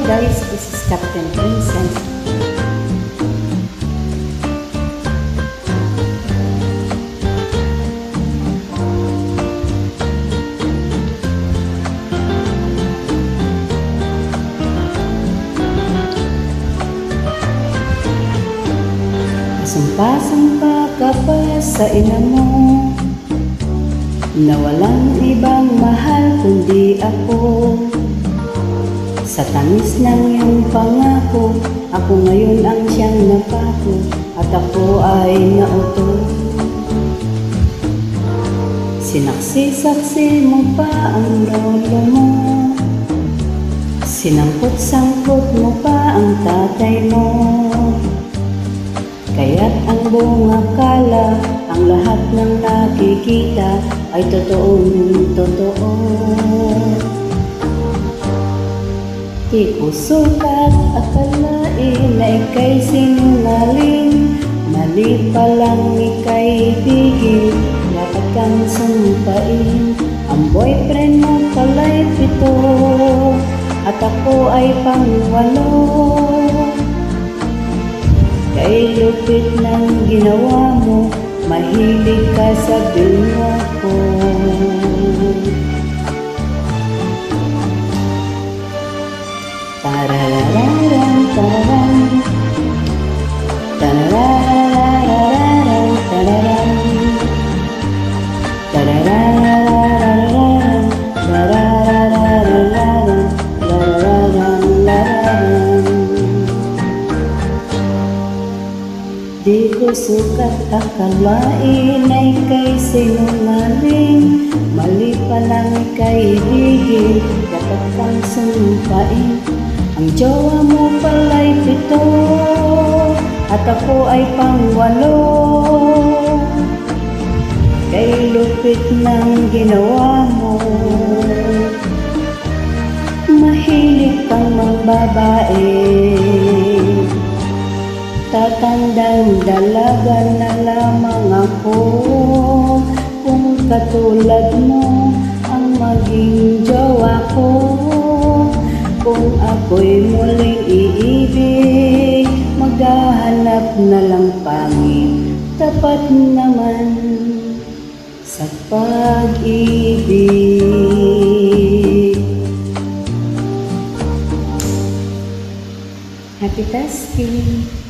guys, this is Captain Princess. Sumpa-sumpa ka pa sa ina mo na walang ibang mahal kundi ako. Sa tamis ng iyong pangako, ako ngayon ang siyang napako, at ako ay nauto. Sinaksi-saksi mo pa ang lolo mo, sinampot-sampot mo pa ang tatay mo. Kaya't ang buong akala, ang lahat ng nakikita ay totoong totoo. Di ko sukat akalain na ika'y sinungaling, mali palang ika'y ibigin, dapat kang sumpain. Ang boyfriend mo pala'y 7 at ako ay pang-8. Kay lupit ng ginawa mo, mahilig ka sa bilwa ko. Tararararam, tararam, tararararam, tararam, tararararam, tararararam, tararararam. Di ko sukat akalain ay kay sinungaling, mali palang ika'y ibigin, dapat kang sumpain. Ang jowa mo pala'y 7 at ako ay pang-8. Kay lupit ng ginawa mo, mahilig kang mangbabae. Tatandang dalaga na lamang ako, kung katulad mo ang maging jowa ko. Kung ako'y muling iibig, maghahanap na lang pangit, tapat naman sa pag-ibig. Happy tasking!